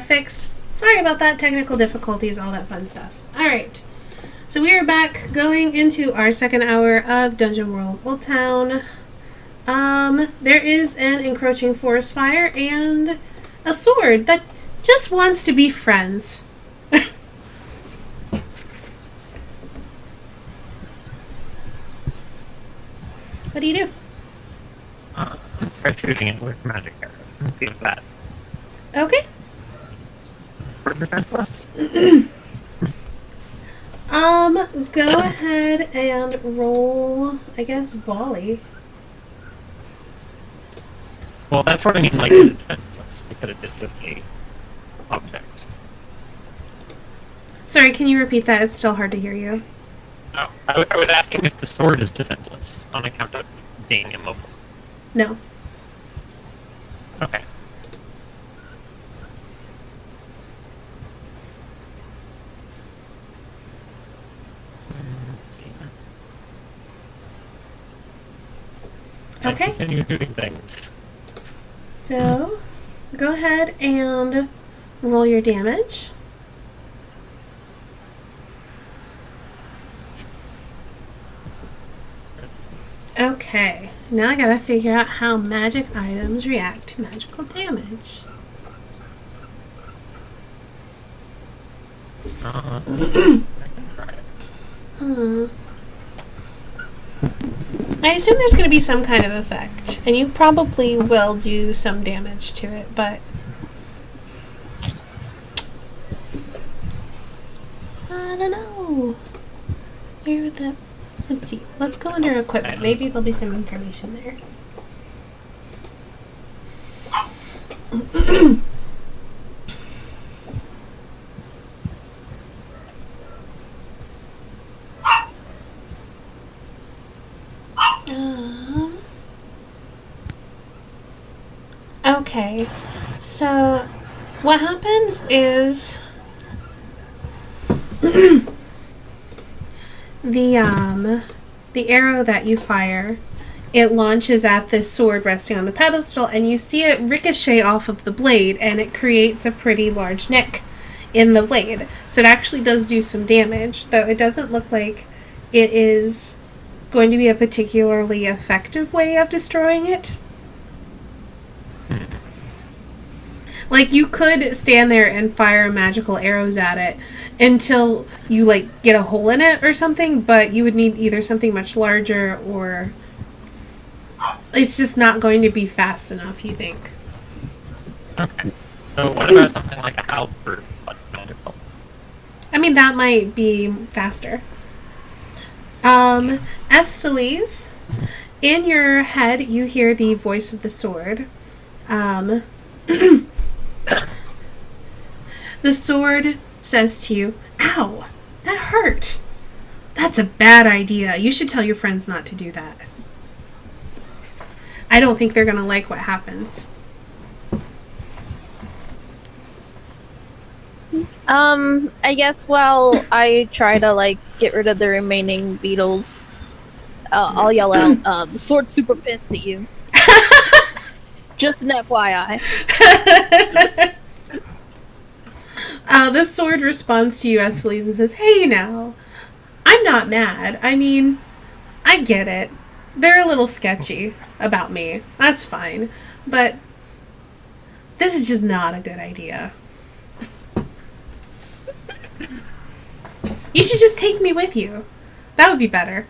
Fixed. Sorry about that. Technical difficulties, all that fun stuff. Alright. So we are back going into our second hour of Dungeon World Oldtown. There is an encroaching forest fire and a sword that just wants to be friends. What do you do? Try shooting it with magic arrows and see if that Okay. for defenseless. Go ahead and roll, I guess, volley. Well, that's what I mean, like, defenseless, because it is just a object. Sorry, can you repeat that? It's still hard to hear you. Oh, I was asking if the sword is defenseless on account of being immobile. No. Okay. Let's see. Okay. Continue doing things. So, go ahead and roll your damage. Okay, now I gotta figure out how magic items react to magical damage. I can try it. I assume there's gonna be some kind of effect, and you probably will do some damage to it, but I don't know. Where would that... Let's see. Let's go under equipment. Maybe there'll be some information there. Okay. So, what happens is... the arrow that you fire, it launches at this sword resting on the pedestal, and you see it ricochet off of the blade, and it creates a pretty large nick in the blade. So it actually does do some damage, though it doesn't look like it is going to be a particularly effective way of destroying it. Like, you could stand there and fire magical arrows at it until you, like, get a hole in it or something, but you would need either something much larger or it's just not going to be fast enough, you think. Okay. So what about something like a halberd, but magical? I mean, that might be faster. Estelise, in your head, you hear the voice of the sword. The sword says to you, "Ow, that hurt. That's a bad idea. You should tell your friends not to do that. I don't think they're going to like what happens." I guess while I try to, like, get rid of the remaining beetles, I'll yell out, the sword's super pissed at you. Just an FYI. The sword responds to you, Estelise, and says, "Hey now, I'm not mad. I mean, I get it. They're a little sketchy about me. That's fine. But this is just not a good idea. You should just take me with you. That would be better."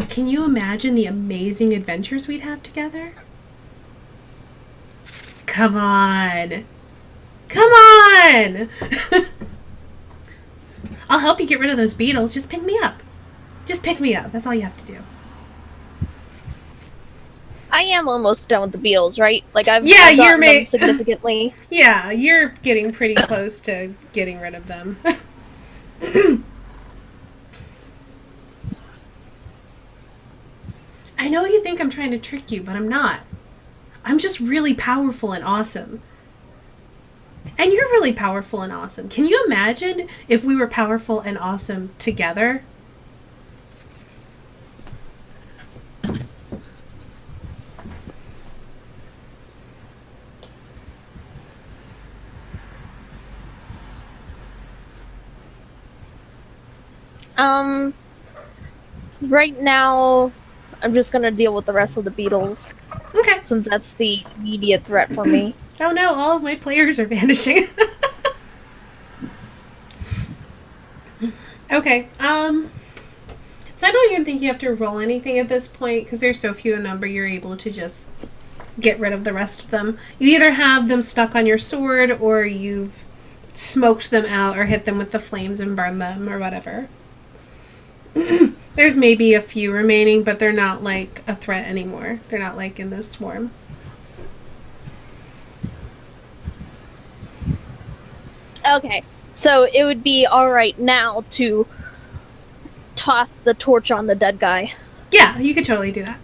Can you imagine the amazing adventures we'd have together? Come on. Come on! I'll help you get rid of those beetles. Just pick me up. Just pick me up. That's all you have to do. I am almost done with the beetles, right? Like, I've Yeah, gotten them significantly. Yeah, you're getting pretty close to getting rid of them. I know you think I'm trying to trick you, but I'm not. I'm just really powerful and awesome. And you're really powerful and awesome. Can you imagine if we were powerful and awesome together? Um, right now, I'm just gonna deal with the rest of the beetles, Okay. since that's the immediate threat for me. Oh no, all of my players are vanishing. Okay. So I don't even think you have to roll anything at this point because there's so few in number. You're able to just get rid of the rest of them. You either have them stuck on your sword, or you've smoked them out, or hit them with the flames and burned them, or whatever. There's maybe a few remaining, but they're not like a threat anymore. They're not like in this swarm. Okay, so it would be alright now to toss the torch on the dead guy. Yeah, you could totally do that.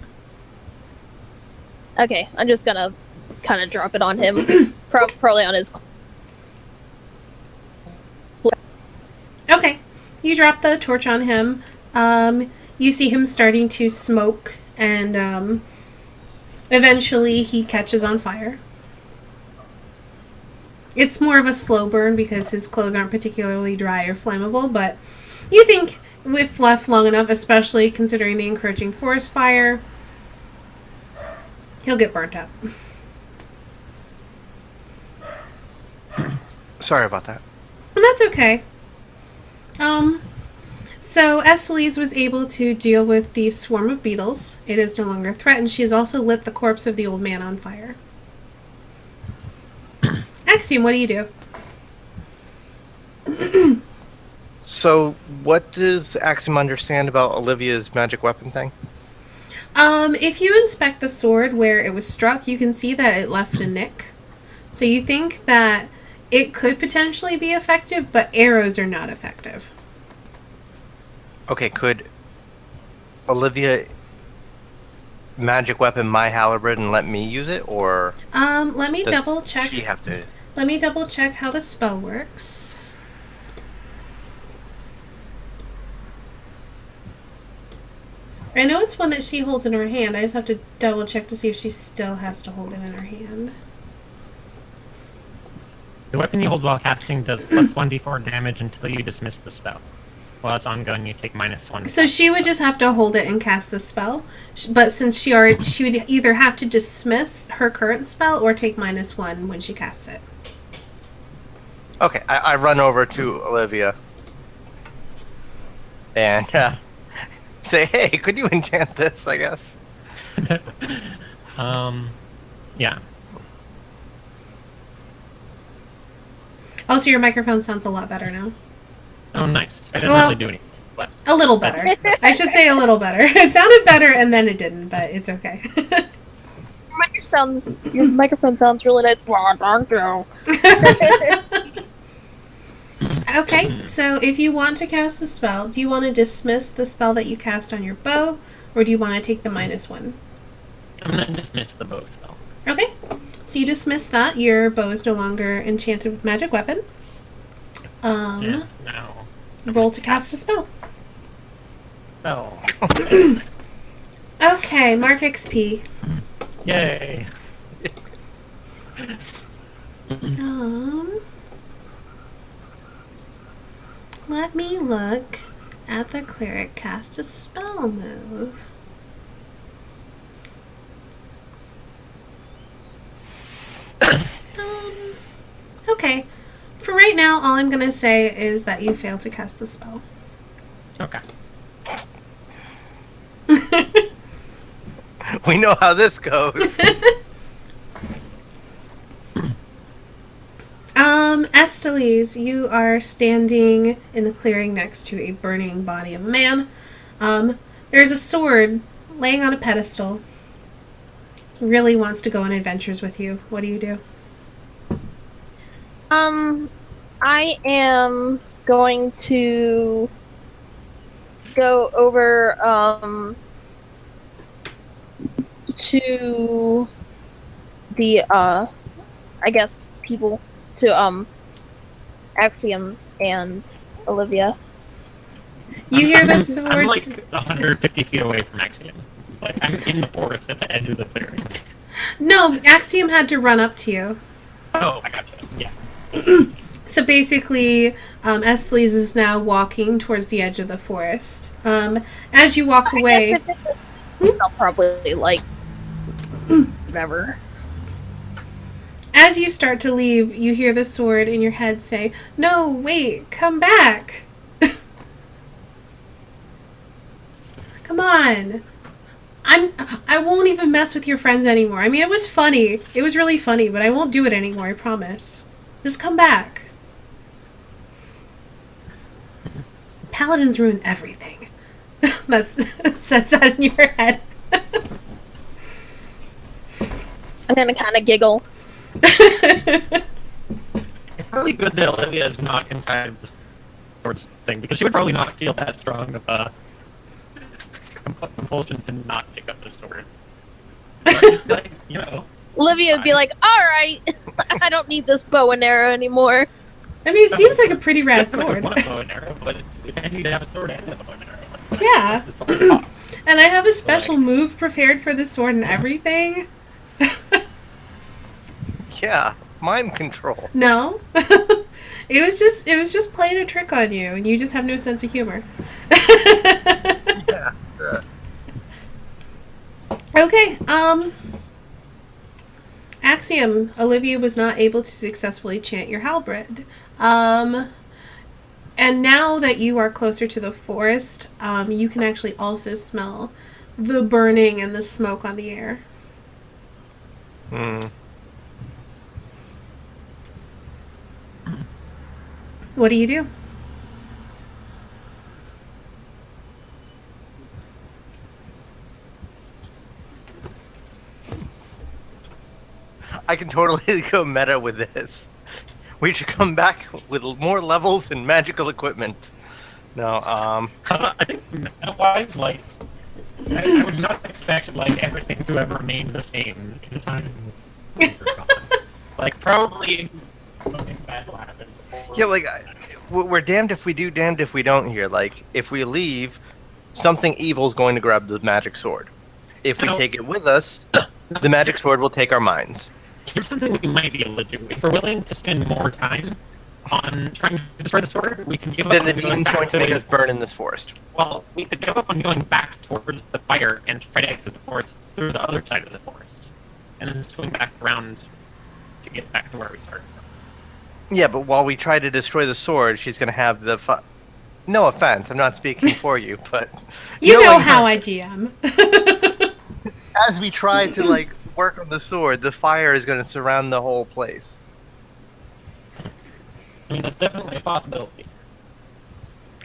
Okay, I'm just gonna kind of drop it on him. Probably on his... Okay. You drop the torch on him. You see him starting to smoke, and eventually he catches on fire. It's more of a slow burn because his clothes aren't particularly dry or flammable, but you think if left long enough, especially considering the encouraging forest fire, he'll get burnt up. Sorry about that. And that's okay. So Eslise was able to deal with the swarm of beetles. It is no longer a threat, and she has also lit the corpse of the old man on fire. Axiom, what do you do? So, what does Axiom understand about Olivia's magic weapon thing? If you inspect the sword where it was struck, you can see that it left a nick. So you think that it could potentially be effective, but arrows are not effective. Okay, could Olivia magic weapon my halberd and let me use it, or Let me does double check. she have to? Let me double check how the spell works. I know it's one that she holds in her hand. I just have to double check to see if she still has to hold it in her hand. The weapon you hold while casting does plus 1d4 damage until you dismiss the spell. While it's ongoing, you take minus 1. So she would just have to hold it and cast the spell. But since she would either have to dismiss her current spell or take -1 when she casts it. Okay, I run over to Olivia and say, "Hey, could you enchant this?" I guess. Yeah. Also, your microphone sounds a lot better now. Oh, nice. I didn't Well- really do anything. But A little better. I should say a little better. It sounded better and then it didn't, but it's okay. Your microphone sounds really nice. Wow, thank you. Okay, so if you want to cast the spell, do you want to dismiss the spell that you cast on your bow, or do you want to take the -1? I'm going to dismiss the bow spell. Okay, so you dismiss that. Your bow is no longer enchanted with magic weapon. Yeah, now. Roll to cast a spell. Spell. Okay, mark XP. Yay. Let me look at the cleric cast a spell move. Okay. For right now, all I'm going to say is that you failed to cast the spell. Okay. We know how this goes. Estelise, you are standing in the clearing next to a burning body of a man. There's a sword laying on a pedestal. Really wants to go on adventures with you. What do you do? I am going to go over, to the, I guess, people, to, Axiom and Olivia. You hear the I'm swords. like 150 feet away from Axiom. Like, I'm in the forest at the edge of the clearing. No, Axiom had to run up to you. Oh, I gotcha. Yeah. So basically, Esles is now walking towards the edge of the forest. As you walk I away, guess if it's, I'll probably like whatever. as you start to leave, you hear the sword in your head say, "No, wait, come back. Come on. I won't even mess with your friends anymore. I mean, it was funny. It was really funny, but I won't do it anymore, I promise. Just come back." Paladins ruin everything. That's says that in your head. I'm gonna kind of giggle. It's really good that Olivia is not inside of this sort of thing, because she would probably not feel that strong of a compulsion to not pick up the sword. But just like, you know, Olivia would be like, "All right, I don't need this bow and arrow anymore." I mean, it seems like a pretty rad I would sword. want a bow and arrow, but it's handy to have a sword and a bow and arrow. Like, Yeah. it's all in box. And I have a special move prepared for the sword and everything. Yeah, mind control. No. It was just playing a trick on you, and you just have no sense of humor. Yeah. Okay, Axiom, Olivia was not able to successfully chant your halberd. And now that you are closer to the forest, you can actually also smell the burning and the smoke on the air. Hmm. What do you do? I can totally go meta with this. We should come back with more levels and magical equipment. No, I think meta-wise, like, I would not expect like everything to have remained the same in the time. Like, probably something bad will happen. yeah, like, we're damned if we do, damned if we don't here. Like, if we leave, something evil's going to grab the magic sword. If we No. take it with us, the magic sword will take our minds. Here's something we might be able to do. If we're willing to spend more time on trying to destroy the sword, we can give up Then the on going demon's back going to make us burn in this forest. Well, we could give up on going back towards the fire and try to exit the forest through the other side of the forest. And then swing back around to get back to where we started from. Yeah, but while we try to destroy the sword, she's going to have the No offense, I'm not speaking for you, but... You know knowing how her, I GM. as we try to, like, work on the sword, the fire is going to surround the whole place. I mean, that's definitely a possibility.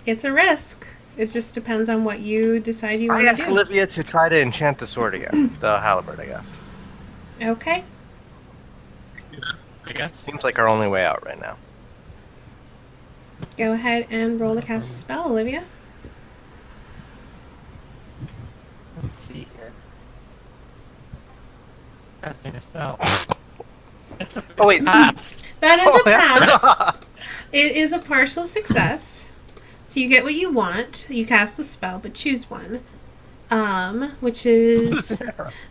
It's a risk. It just depends on what you decide you I want to asked do. Olivia to try to enchant the sword again. The halberd, I guess. Okay. I guess. Seems like our only way out right now. Go ahead and roll to cast a spell, Olivia. Let's see here. Casting a spell. Oh, wait. Pass. That is a pass. pass. It is a partial success. So you get what you want. You cast the spell, but choose one. Which is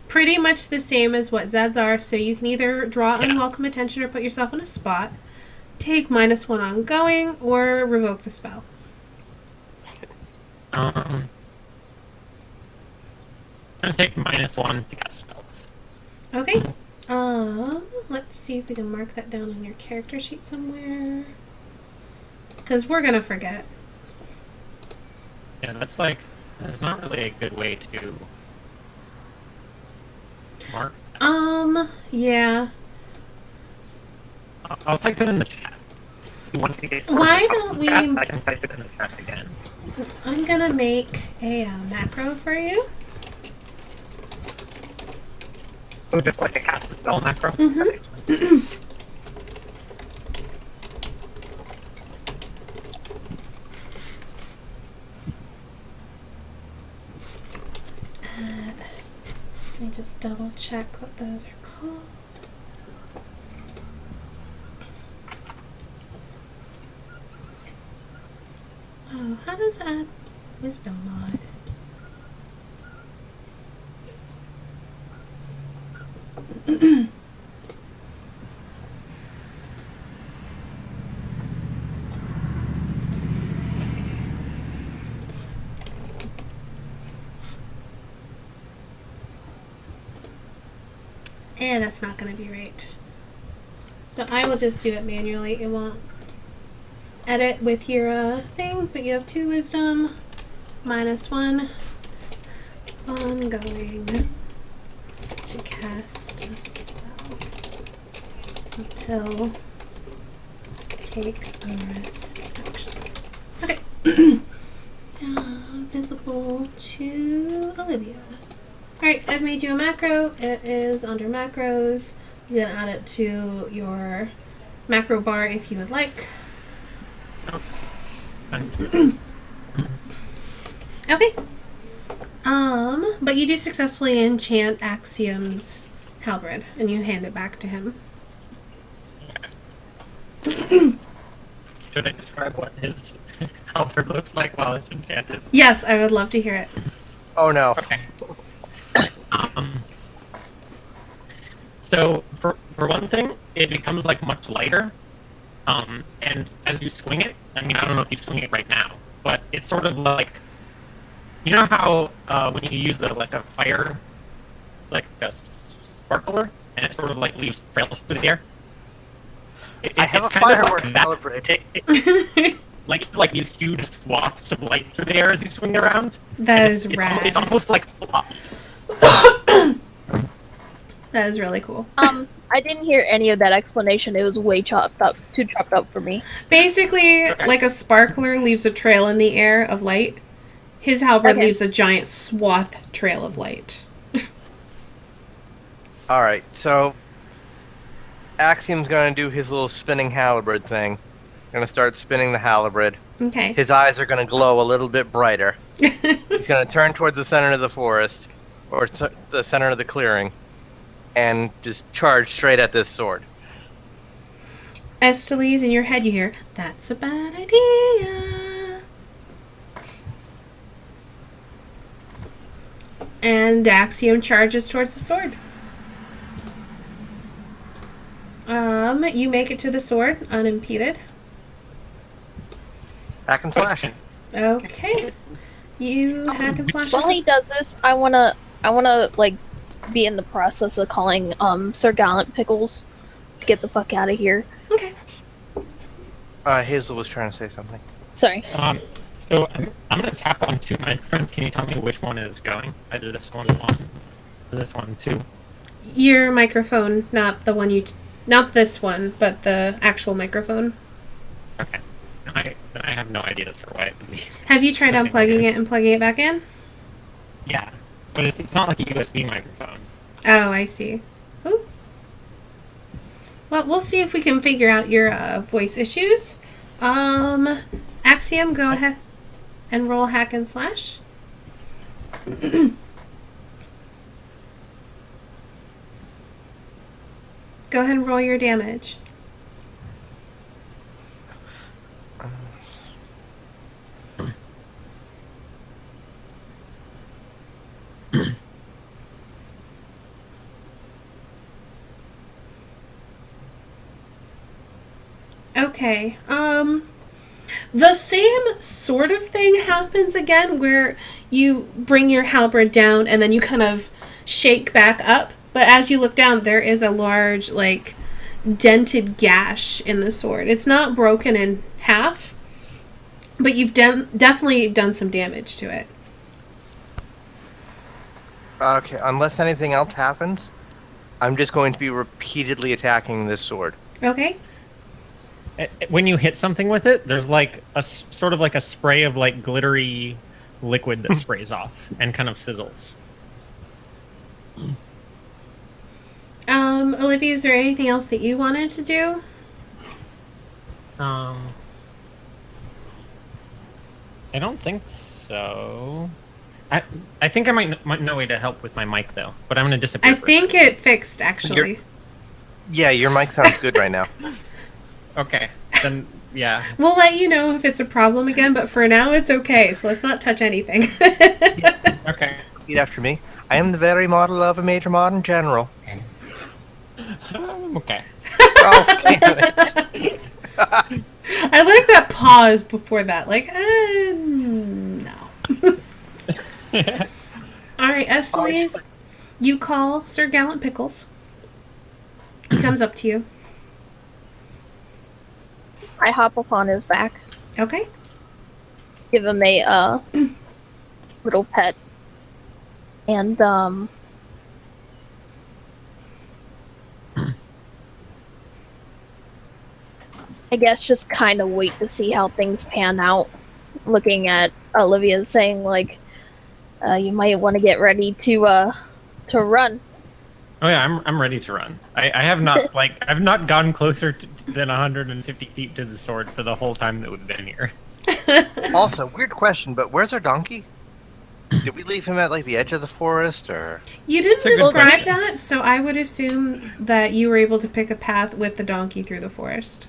pretty much the same as what Zeds are. So you can either draw unwelcome attention or put yourself in a spot, take -1 ongoing, or revoke the spell. I'm gonna take -1 to cast spells. Okay. Let's see if we can mark that down on your character sheet somewhere. Because we're gonna forget. Yeah, that's like, there's not really a good way to mark. Yeah. I'll type it in the chat. You want to get Why don't we- I can type it in the chat again. I'm gonna make a macro for you. Oh, just like a cast a spell macro? Mhm. Let me just double check what those are called. Oh, how does that wisdom mod? that's not going to be right. So I will just do it manually. It won't edit with your thing, but you have 2 wisdom, -1, ongoing to cast a spell until take a rest action. Okay. Visible to Olivia. Alright, I've made you a macro. It is under macros. You can add it to your macro bar if you would like. Okay. But you do successfully enchant Axiom's halberd, and you hand it back to him. Should I describe what his halberd looks like while it's enchanted? Yes, I would love to hear it. Oh no. Okay. So for one thing, it becomes like much lighter. And as you swing it, I mean, I don't know if you swing it right now, but it's sort of like, you know how when you use a fire, like a sparkler, and it sort of like leaves trails through the air. I have a it's kind of firework like that. calibrate. like these huge swaths of light through the air as you swing around. That is rad. It's almost like flop. That is really cool. I didn't hear any of that explanation. It was way too chopped up for me. Basically, Okay. like a sparkler leaves a trail in the air of light, his halberd Okay. leaves a giant swath trail of light. Alright, so Axiom's gonna do his little spinning halberd thing. Gonna start spinning the halberd. Okay. His eyes are gonna glow a little bit brighter. He's gonna turn towards the center of the forest, or the center of the clearing, and just charge straight at this sword. Estelise, in your head you hear, "That's a bad idea." And Axiom charges towards the sword. You make it to the sword unimpeded. Hack and slash. Okay. You hack and slash. While he does this, I wanna like be in the process of calling Sir Gallant Pickles to get the fuck out of here. Okay. Hazel was trying to say something. Sorry. So I'm gonna tap on 2 microphones. Can you tell me which one is going? Either this one or this one too. Your microphone, not the one not this one, but the actual microphone. Okay. I have no idea as to why it would be. Have you tried unplugging it and plugging it back in? Yeah, but it's not like a USB microphone. Oh, I see. Ooh. Well, we'll see if we can figure out your voice issues. Axiom, go ahead and roll hack and slash. Go ahead and roll your damage. Okay. The same sort of thing happens again where you bring your halberd down and then you kind of shake back up. But as you look down, there is a large, like, dented gash in the sword. It's not broken in half, but you've definitely done some damage to it. Okay, unless anything else happens, I'm just going to be repeatedly attacking this sword. Okay? When you hit something with it, there's like a sort of like a spray of like glittery liquid that sprays off and kind of sizzles. Olivia, is there anything else that you wanted to do? I don't think so. I think I might know a way to help with my mic though, but I'm gonna disappear. I think it fixed, actually. Yeah, your mic sounds good right now. Okay, then yeah. We'll let you know if it's a problem again, but for now it's okay, so let's not touch anything. Okay. Repeat after me. I am the very model of a major modern general. Okay. Oh, damn it. I like that pause before that. Like, no. Alright, Estelise, you call Sir Gallant Pickles. He comes up to you. I hop upon his back, Okay. give him a little pet, and I guess just kind of wait to see how things pan out. Looking at Olivia, saying like, "You might want to get ready to run." Oh yeah, I'm ready to run. I have not I've not gone closer than 150 feet to the sword for the whole time that we've been here. Also, weird question, but where's our donkey? Did we leave him at like the edge of the forest, or? You didn't It's a good describe question. that, so I would assume that you were able to pick a path with the donkey through the forest.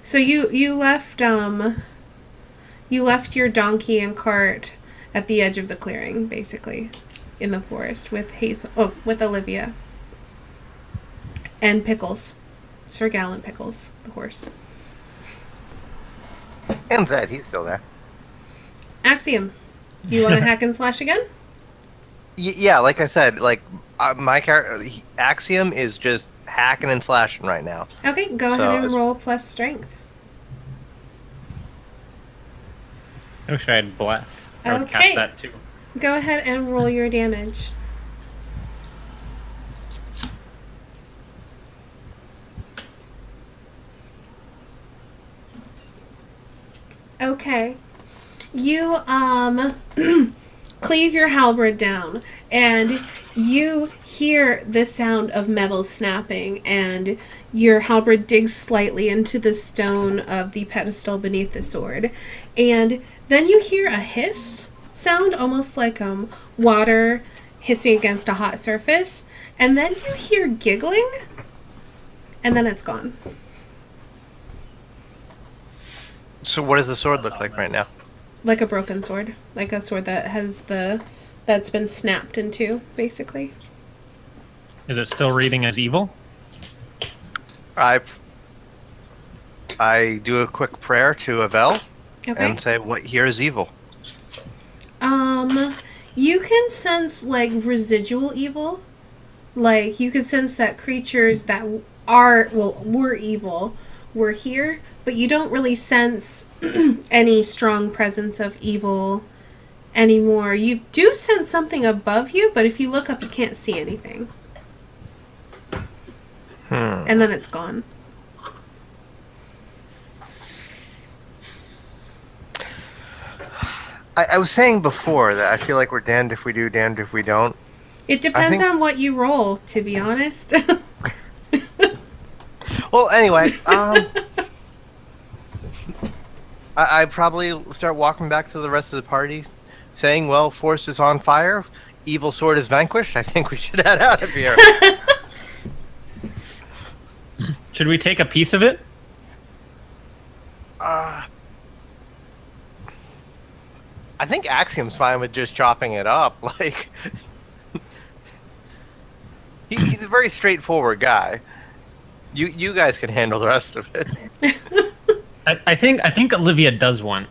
So you left your donkey and cart at the edge of the clearing, basically, in the forest with Hazel. Oh, with Olivia and Pickles, Sir Gallant Pickles, the horse. And Zed, he's still there. Axiom, do you want to hack and slash again? Yeah, like I said, like my character Axiom is just hacking and slashing right now. Okay, go So ahead and it's- roll plus strength. I wish I had bless. I would Okay. cast that too. Go ahead and roll your damage. Okay. You cleave your halberd down and you hear the sound of metal snapping, and your halberd digs slightly into the stone of the pedestal beneath the sword. And then you hear a hiss sound, almost like water hissing against a hot surface. And then you hear giggling, and then it's gone. So what does the sword look like right now? Like a broken sword. Like a sword that has that's been snapped in two, basically. Is it still reading as evil? I do a quick prayer to Avel Okay. and say, "What here is evil?" You can sense like residual evil. Like you can sense that creatures that were evil were here, but you don't really sense any strong presence of evil anymore. You do sense something above you, but if you look up, you can't see anything. And then it's gone. I was saying before that I feel like we're damned if we do, damned if we don't. It depends think- on what you roll, to be honest. Well, anyway, I probably start walking back to the rest of the party, saying, "Well, forest is on fire, evil sword is vanquished. I think we should head out of here." Should we take a piece of it? I think Axiom's fine with just chopping it up. Like, he's a very straightforward guy. You guys can handle the rest of it. I think Olivia does want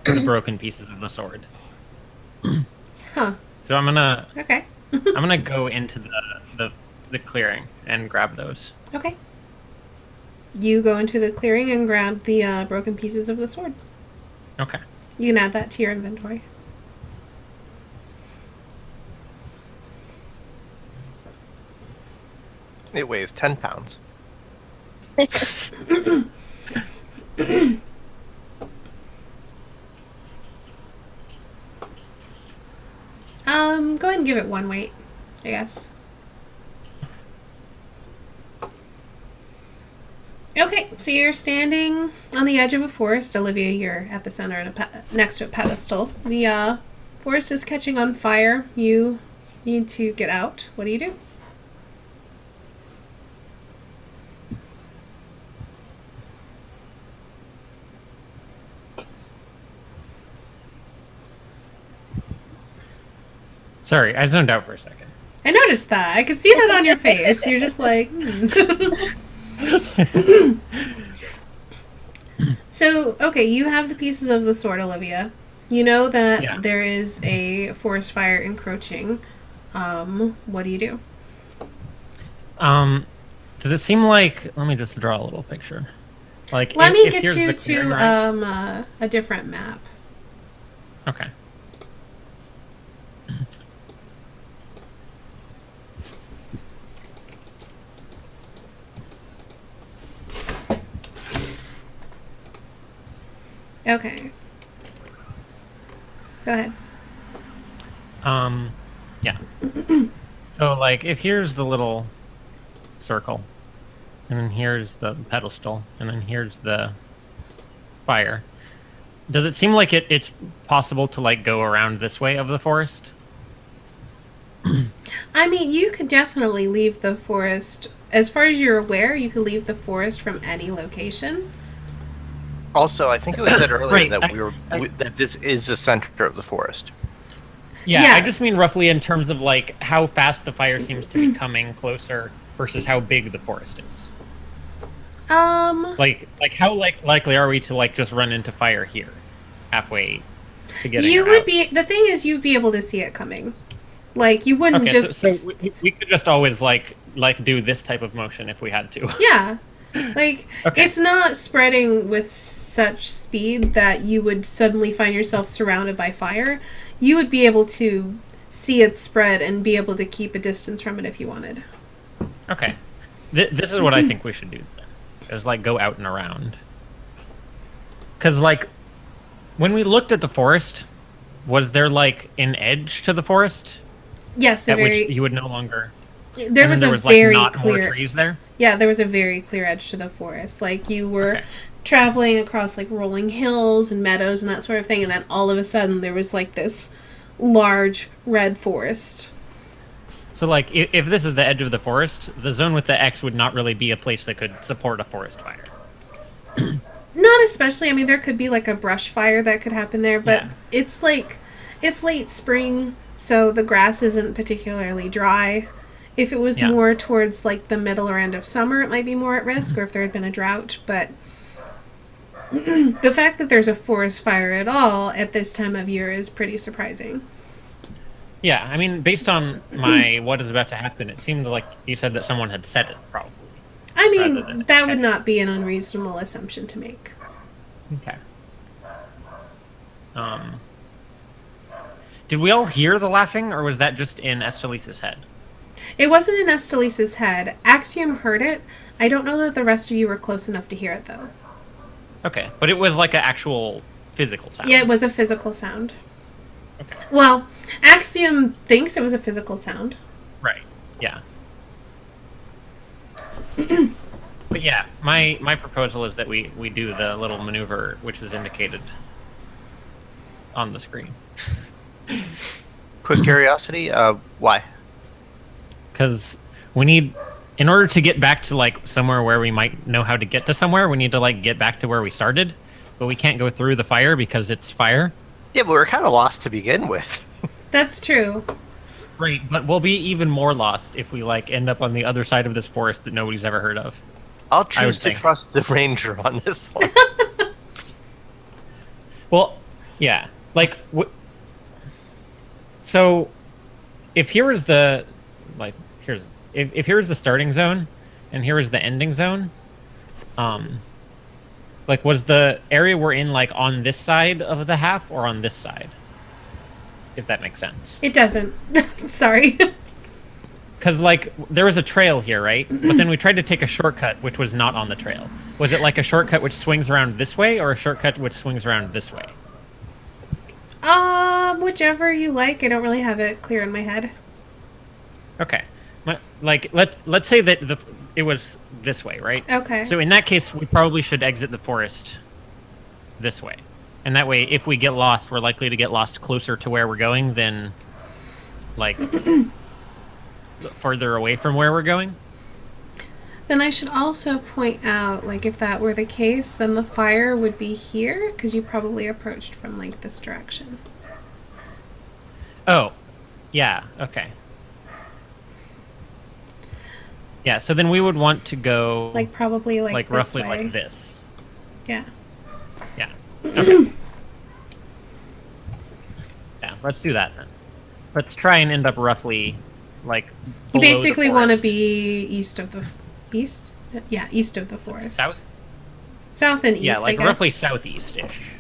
the broken pieces of the sword. Huh. So I'm gonna Okay. go into the clearing and grab those. Okay. You go into the clearing and grab the broken pieces of the sword. Okay. You can add that to your inventory. It weighs 10 pounds. Go ahead and give it one weight, I guess. Okay, so you're standing on the edge of a forest. Olivia, you're at the center of next to a pedestal. The forest is catching on fire. You need to get out. What do you do? Sorry, I zoned out for a second. I noticed that. I could see that on your face. You're just like, So, okay, you have the pieces of the sword, Olivia. You know that Yeah. there is a forest fire encroaching what do you do? Does it seem like? Let me just draw a little picture. Like, Let me get here's you the to clearing, right? a different map. Okay. Okay. Go ahead. Yeah. So, like, if here's the little circle, and then here's the pedestal, and then here's the fire, does it seem like it's possible to, like, go around this way of the forest? I mean, you could definitely leave the forest. As far as you're aware, you could leave the forest from any location. Also, I think it was said earlier Right, that that this is the center of the forest. Yeah, Yeah. I just mean roughly in terms of, like, how fast the fire seems to be coming closer versus how big the forest is. Like how likely are we to, like, just run into fire here, halfway to getting You her would out? be. The thing is, you'd be able to see it coming. Like, you wouldn't Okay, just. so we could just always like do this type of motion if we had to. Yeah. Like, Okay. it's not spreading with such speed that you would suddenly find yourself surrounded by fire. You would be able to see it spread and be able to keep a distance from it if you wanted. Okay, this is what I think we should do. Then. Is like go out and around. Because like when we looked at the forest, was there like an edge to the forest Yes, at which you would no longer? there and was then a there was like very not clear. more trees there. Yeah, there was a very clear edge to the forest. Like, you were Okay. traveling across, like, rolling hills and meadows and that sort of thing, and then all of a sudden there was, like, this large red forest. So like if this is the edge of the forest, the zone with the X would not really be a place that could support a forest fire. Not especially. I mean, there could be, like, a brush fire that could happen there, but Yeah. it's, like, it's late spring, so the grass isn't particularly dry. If it was Yeah. more towards, like, the middle or end of summer, it might be more at risk, or if there had been a drought, but the fact that there's a forest fire at all at this time of year is pretty surprising. Yeah, I mean, based on my what is about to happen, it seemed like you said that someone had said it, probably. I Rather mean, than that would catch. not be an unreasonable assumption to make. Okay. Did we all hear the laughing, or was that just in Estelisa's head? It wasn't in Estelisa's head. Axiom heard it. I don't know that the rest of you were close enough to hear it, though. Okay, but it was like an actual physical sound. Yeah, it was a physical sound. Okay. Well, Axiom thinks it was a physical sound. Right. Yeah. But yeah, my proposal is that we do the little maneuver which is indicated on the screen. Quick curiosity, why? Because we need, in order to get back to like somewhere where we might know how to get to somewhere, we need to like get back to where we started, but we can't go through the fire because it's fire. Yeah, but we're kind of lost to begin with. That's true. Right, but we'll be even more lost if we like end up on the other side of this forest that nobody's ever heard of. I'll would choose to think. trust the ranger on this one. Well, yeah, like so if here is the like here's if here is the starting zone and here is the ending zone, like was the area we're in like on this side of the half or on this side, if that makes sense? It doesn't. Sorry. Because like there was a trail here, right? But then we tried to take a shortcut which was not on the trail. Was it like a shortcut which swings around this way or a shortcut which swings around this way? Whichever you like. I don't really have it clear in my head. Okay. Like let's say that it was this way, right? Okay. So in that case, we probably should exit the forest this way. And that way, if we get lost, we're likely to get lost closer to where we're going than, like, further away from where we're going. Then I should also point out, like, if that were the case, then the fire would be here, because you probably approached from, like, this direction. Oh, yeah, okay. Yeah, so then we would want to go, Like, probably, like this roughly way. like this. Yeah. Yeah. Okay. Yeah, let's do that then. Let's try and end up roughly like You below basically the want to forest. be east of the east. Yeah, east of the forest. South. And east. Yeah, like I guess. roughly southeast-ish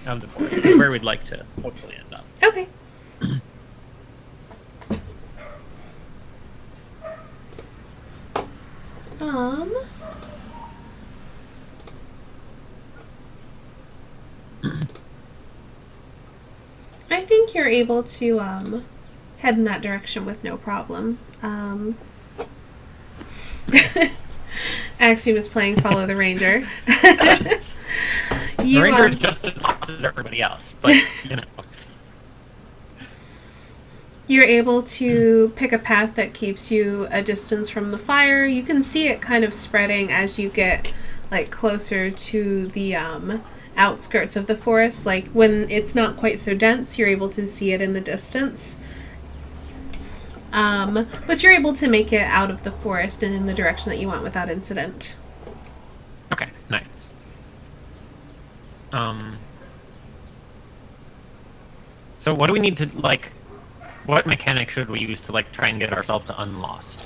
of the forest is where we'd like to hopefully end up. Okay. Um. I think you're able to head in that direction with no problem. Axiom is playing Follow the Ranger. The ranger is just as lost as everybody else, but you know. You're able to pick a path that keeps you a distance from the fire. You can see it kind of spreading as you get like closer to the outskirts of the forest. Like when it's not quite so dense, you're able to see it in the distance. But you're able to make it out of the forest and in the direction that you want without incident. Okay, nice. So what do we need to, like, what mechanic should we use to, like, try and get ourselves unlost?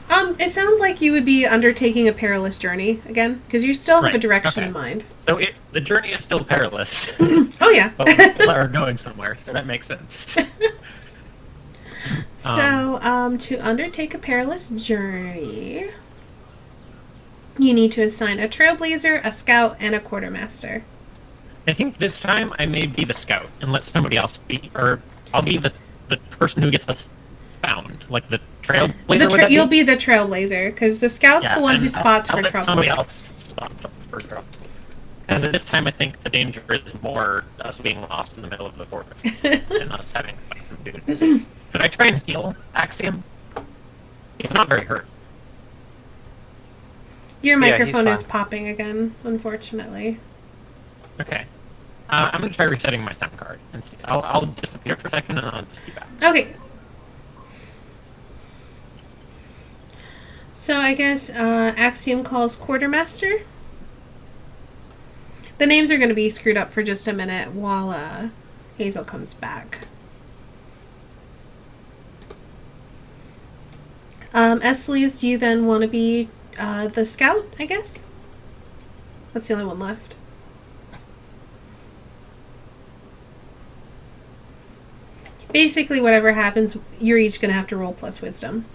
It sounds like you would be undertaking a perilous journey again, because you still have a Right, direction okay. in mind. So the journey is still perilous, Oh yeah. but we still are going somewhere, so that makes sense. So, to undertake a perilous journey, you need to assign a trailblazer, a scout, and a quartermaster. I think this time I may be the scout and let somebody else be, or I'll be the person who gets us found, like the trailblazer. You'll be the trailblazer, because the scout's Yeah, the one who and spots I'll for let trouble. somebody else spot for trouble. And this time I think the danger is more us being lost in the middle of the forest and us having to fight some dudes. Should I try and heal Axiom? He's not very hurt. Your Yeah, he's microphone is fine. popping again, unfortunately. Okay. I'm going to try resetting my sound card. And see. I'll disappear for a second and I'll just be back. Okay. So I guess Axiom calls quartermaster. The names are going to be screwed up for just a minute while Hazel comes back. Esleys, do you then want to be the scout, I guess? That's the only one left. Basically, whatever happens, you're each going to have to roll plus wisdom.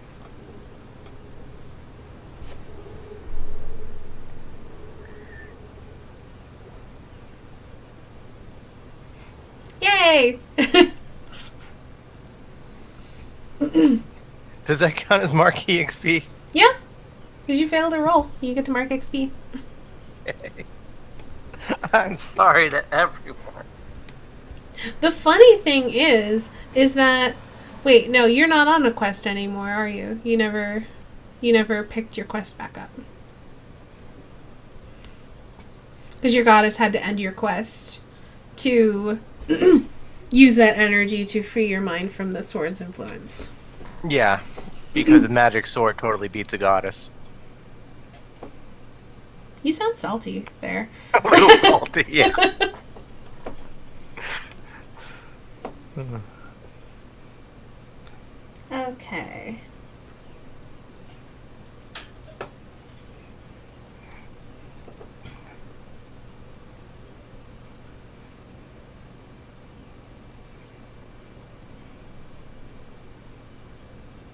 Yay! Does that count as marquee XP? Yeah, because you failed a roll. You get to mark XP. I'm sorry to everyone. The funny thing is that... Wait, no, you're not on a quest anymore, are you? You never picked your quest back up. Because your goddess had to end your quest to use that energy to free your mind from the sword's influence. Yeah, because a magic sword totally beats a goddess. You sound salty there. A little salty, yeah. Okay.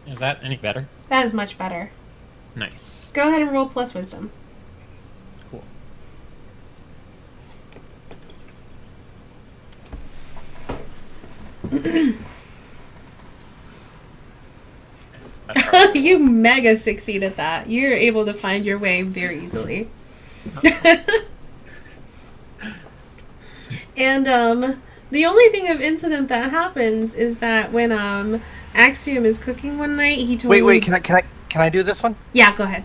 Is that any better? That is much better. Nice. Go ahead and roll plus wisdom. Cool. That's right. You mega succeed at that. You're able to find your way very easily. And the only thing of incident that happens is that when Axiom is cooking one night, he totally... Wait, can I do this one? Yeah, go ahead.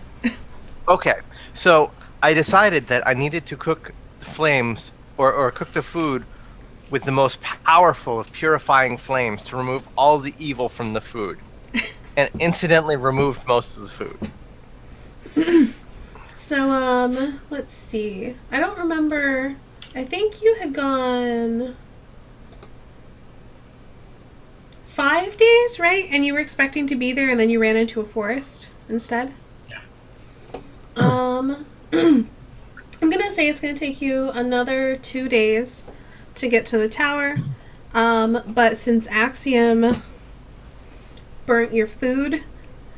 Okay, so I decided that I needed to cook the flames or cook the food with the most powerful of purifying flames to remove all the evil from the food, and incidentally removed most of the food. So, let's see. I don't remember... I think you had gone... 5 days, right? And you were expecting to be there, and then you ran into a forest instead. Yeah. I'm gonna say it's gonna take you another 2 days to get to the tower. But since Axiom burnt your food,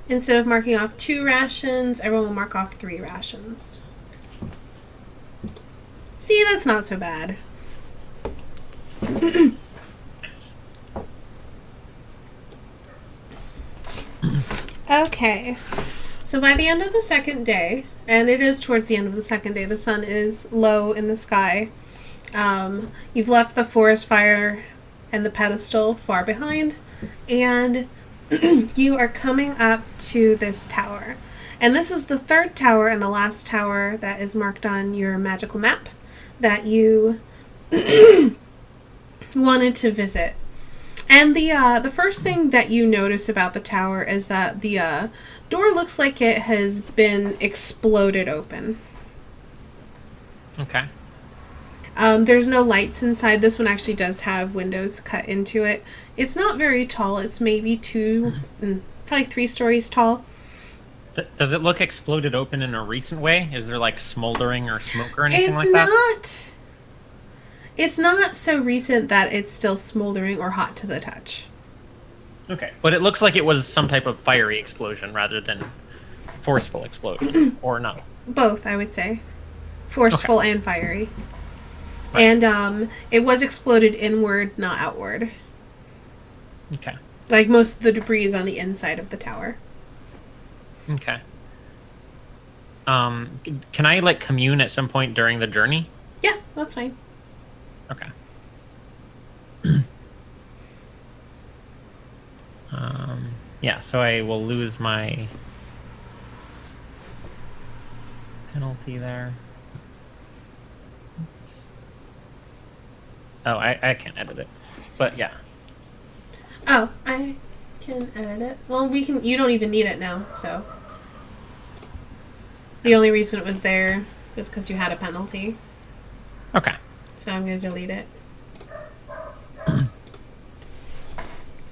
instead of marking off 2 rations, everyone will mark off 3 rations. See, that's not so bad. Okay. So by the end of the second day, and it is towards the end of the second day, the sun is low in the sky. You've left the forest fire and the pedestal far behind, and you are coming up to this tower. And this is the 3rd tower and the last tower that is marked on your magical map that you wanted to visit. And the first thing that you notice about the tower is that the door looks like it has been exploded open. Okay. There's no lights inside. This one actually does have windows cut into it. It's not very tall. It's maybe 2, probably 3 stories tall. Does it look exploded open in a recent way? Is there like smoldering or smoke or anything like that? It's not so recent that it's still smoldering or hot to the touch. Okay. But it looks like it was some type of fiery explosion rather than forceful explosion. Or no? Both, I would say. Forceful and fiery. Right. And it was exploded inward, not outward. Okay. Like most of the debris is on the inside of the tower. Okay. Can I like commune at some point during the journey? Yeah, that's fine. Okay. Yeah, so I will lose my penalty there. Oh, I can't edit it. But yeah. Oh, I can edit it. Well, you don't even need it now, so. The only reason it was there was because you had a penalty. Okay. So I'm going to delete it.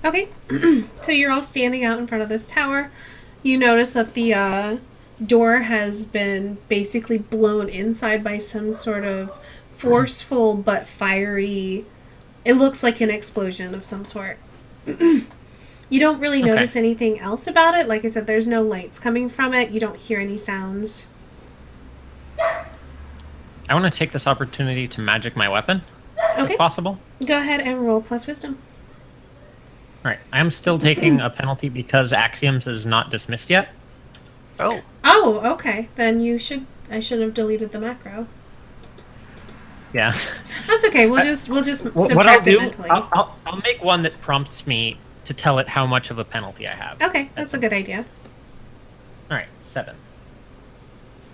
Okay. So you're all standing out in front of this tower. You notice that the door has been basically blown inside by some sort of forceful but fiery... It looks like an explosion of some sort. You don't really notice anything else about it. Like I said, there's no lights coming from it. You don't hear any sounds. I want to take this opportunity to magic my weapon, Okay. if possible. Go ahead and roll plus wisdom. All right. I am still taking a penalty because Axioms is not dismissed yet. Oh. Oh, okay. Then I should have deleted the macro. Yeah. That's okay. We'll just subtract What I'll it do, mentally. I'll make one that prompts me to tell it how much of a penalty I have. Okay, that's a good idea. All right, 7.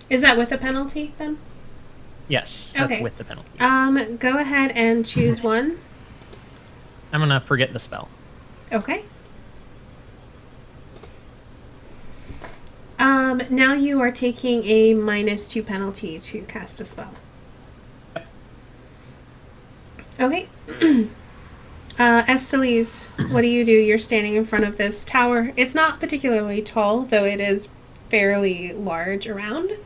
Is that with a penalty then? Yes, that's Okay. with the penalty. Go ahead and choose one. I'm gonna forget the spell. Okay. Now you are taking a -2 penalty to cast a spell. Okay. Estelise, what do? You're standing in front of this tower. It's not particularly tall, though it is fairly large around.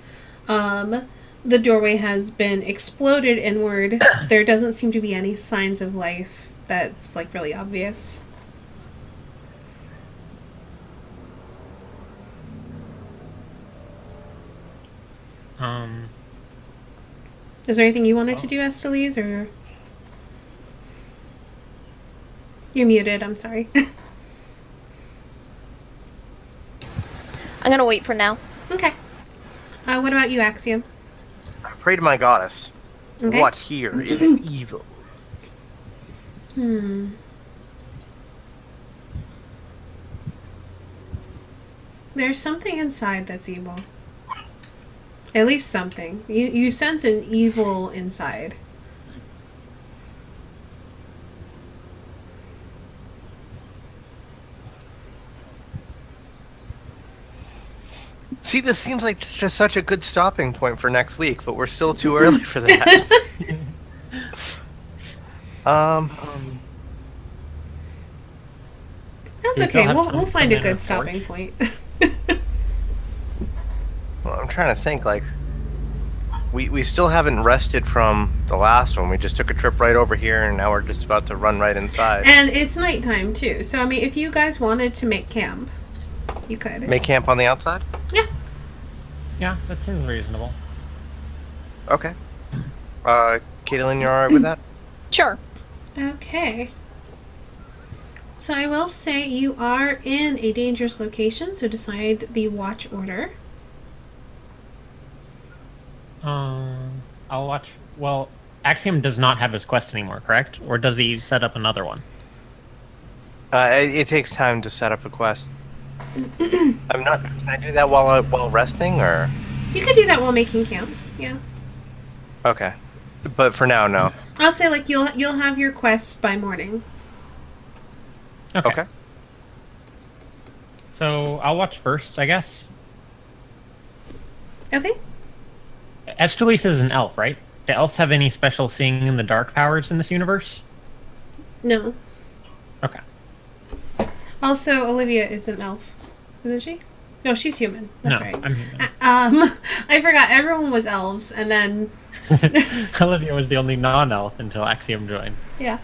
The doorway has been exploded inward. There doesn't seem to be any signs of life that's, like, really obvious. Is there anything you wanted to do, Estelise, or... You're muted, I'm sorry. I'm gonna wait for now. Okay. What about you, Axiom? Pray to my goddess. Okay. What here is evil? There's something inside that's evil. At least something. You sense an evil inside. See, this seems like just such a good stopping point for next week, but we're still too early for that. That's We still okay. have We'll find a tungsten and good a stopping torch. point. Well, I'm trying to think, like, we still haven't rested from the last one. We just took a trip right over here, and now we're just about to run right inside. And it's nighttime too. So I mean, if you guys wanted to make camp, you could. Make camp on the outside? Yeah. Yeah, that seems reasonable. Okay. Catilyn, you alright with that? Sure. Okay. So I will say you are in a dangerous location, so decide the watch order. I'll watch. Well, Axiom does not have his quest anymore, correct? Or does he set up another one? It takes time to set up a quest. I'm not. Can I do that while resting, or? You could do that while making camp. Yeah. Okay. But for now, no. I'll say like you'll have your quest by morning. Okay. So I'll watch first, I guess. Okay. Estellise is an elf, right? Do elves have any special seeing in the dark powers in this universe? No. Okay. Also, Olivia is an elf, isn't she? No, she's human. That's No, right. I'm human. I forgot everyone was elves, and then Olivia was the only non-elf until Axiom joined. yeah.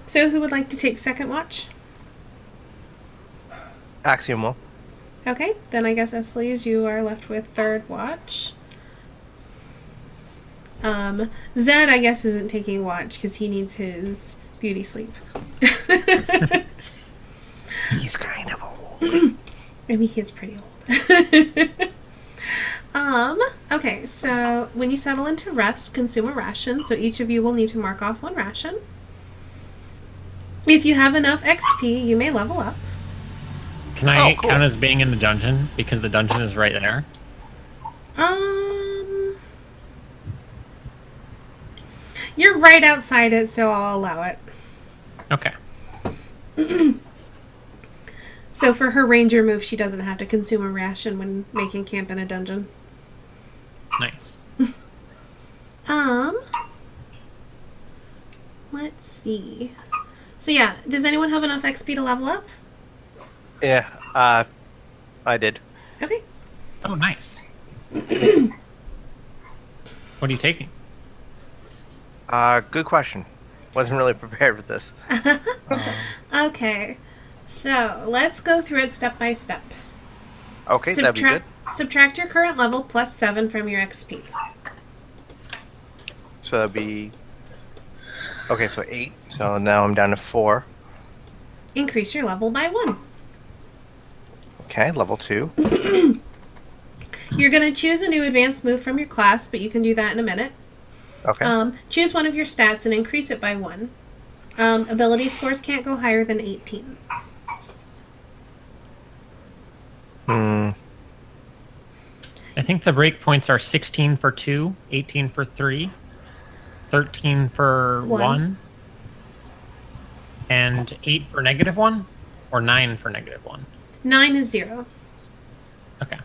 So, who would like to take second watch? Axiom will. Okay, then I guess Esley's, you are left with third watch. Zed, I guess, isn't taking watch because he needs his beauty sleep. He's kind of old. I mean, he is pretty old. Okay, so when you settle into rest, consume a ration. So each of you will need to mark off one ration. If you have enough XP, you may level up. Can I cool. count as being in the dungeon? Because the dungeon is right there. You're right outside it, so I'll allow it. Okay. So for her ranger move, she doesn't have to consume a ration when making camp in a dungeon. Nice. Let's see. So yeah, does anyone have enough XP to level up? Yeah. I did. Okay. Oh, nice. What are you taking? Good question. Wasn't really prepared for this. Okay. So let's go through it step by step. Okay, that'd be good. Subtract your current level plus 7 from your XP. So that'd be. Okay, so 8. So now I'm down to 4. Increase your level by 1. Okay, level 2. You're going to choose a new advanced move from your class, but you can do that in a minute. Okay. Choose one of your stats and increase it by 1. Ability scores can't go higher than 18. I think the break points are 16 for 2, 18 for 3, 13 for 1, and 8 for -1, or 9 for -1. 9 is 0. Okay.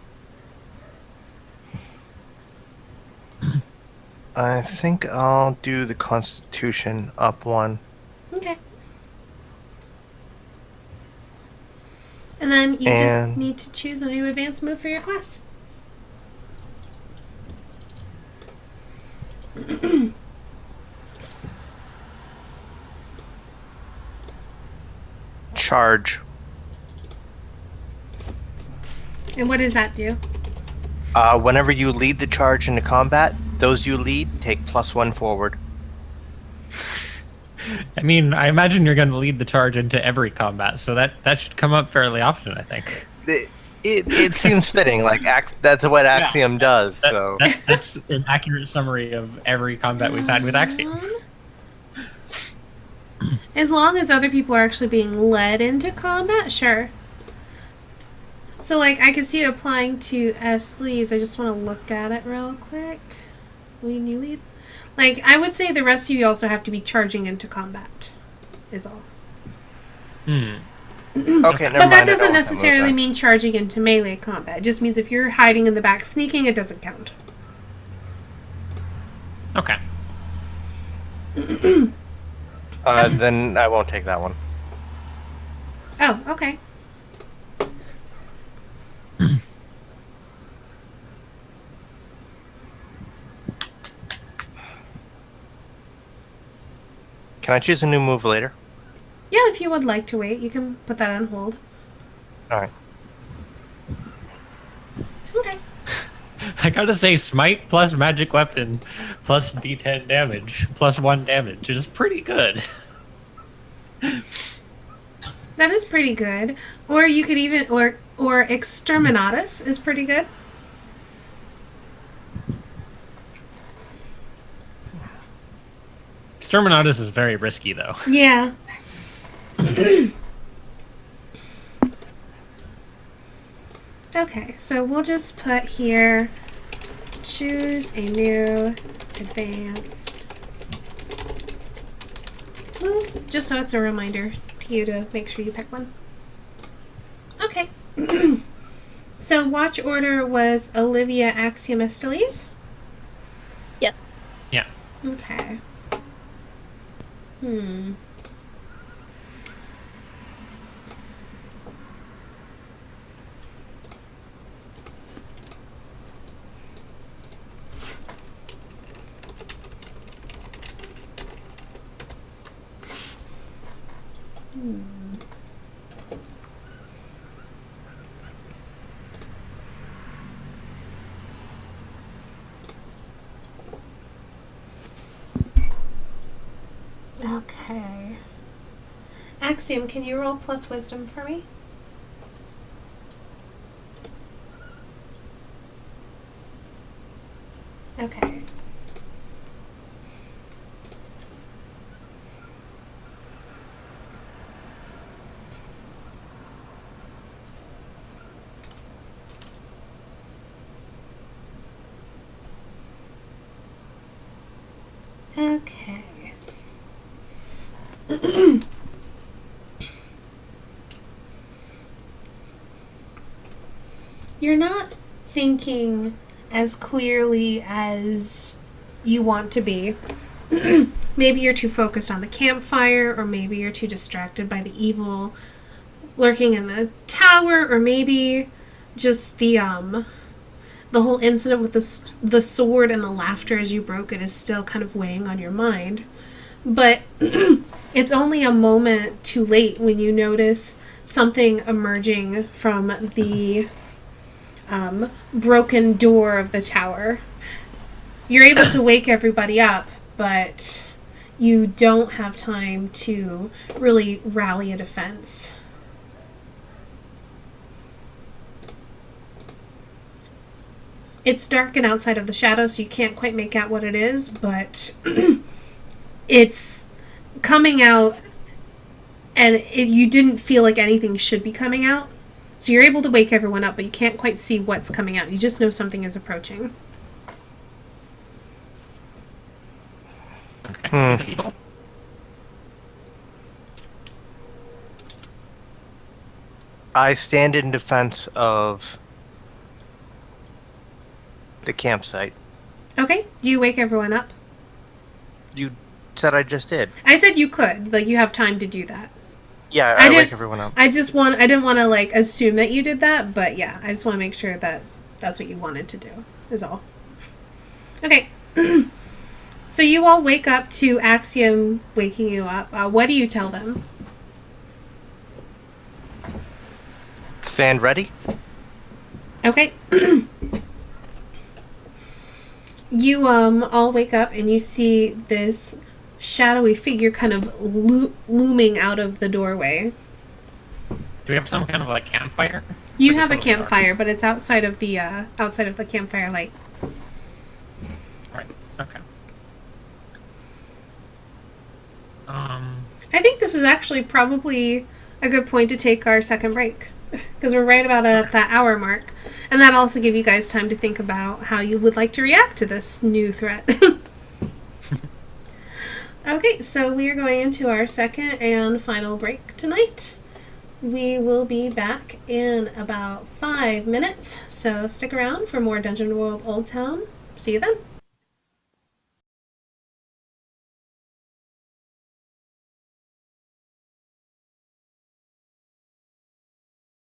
I think I'll do the Constitution up 1. Okay. And then you just need to choose a new advanced move for your class. Charge. And what does that do? Whenever you lead the charge into combat, those you lead take +1 forward. I mean, I imagine you're going to lead the charge into every combat, so that should come up fairly often, I think. It seems fitting. Like that's what Axiom does. So That's an accurate summary of every combat we've had with Axiom. As long as other people are actually being led into combat, sure. So, like, I can see it applying to Esley's. I just want to look at it real quick. Lead, new lead. Like, I would say the rest of you also have to be charging into combat, is all. Okay, never But mind. that I doesn't don't necessarily have mean charging into melee combat. It just means if you're hiding in the back sneaking, it doesn't count. Okay. Then I won't take that one. Oh, okay. Can I choose a new move later? Yeah, if you would like to wait, you can put that on hold. All right. Okay. I gotta say, smite plus magic weapon plus d10 damage plus 1 damage is pretty good. That is pretty good. Or you could even, or Exterminatus is pretty good. Exterminatus is very risky, though. Yeah. Okay, so we'll just put here, choose a new advanced move, just so it's a reminder to you to make sure you pick one. Okay. So watch order was Olivia Axiom Estiles? Yes. Yeah. Okay. Okay. Axiom, can you roll plus wisdom for me? Okay. Okay. You're not thinking as clearly as you want to be. Maybe you're too focused on the campfire, or maybe you're too distracted by the evil lurking in the tower, or maybe just the whole incident with the sword and the laughter as you broke it is still kind of weighing on your mind. But it's only a moment too late when you notice something emerging from the broken door of the tower. You're able to wake everybody up, but you don't have time to really rally a defense. It's dark and outside of the shadow, so you can't quite make out what it is, but it's coming out, and you didn't feel like anything should be coming out. So you're able to wake everyone up, but you can't quite see what's coming out. You just know something is approaching. I stand in defense of the campsite. Okay, do you wake everyone up? You said I just did. I said you could. Like, you have time to do that. Yeah, I I did- wake everyone up. I didn't want to, like, assume that you did that, but yeah, I just want to make sure that that's what you wanted to do, is all. Okay. So you all wake up to Axiom waking you up. What do you tell them? Stand ready. Okay. You all wake up and you see this shadowy figure kind of looming out of the doorway. Do we have some kind of like campfire? You Like have a totally dark? campfire, but it's outside of the campfire light. Right. Okay. I think this is actually probably a good point to take our second break, because we're right about at that hour mark, and that'll also give you guys time to think about how you would like to react to this new threat. Okay, so we are going into our second and final break tonight. We will be back in about 5 minutes, so stick around for more Dungeon World Oldtown. See you then.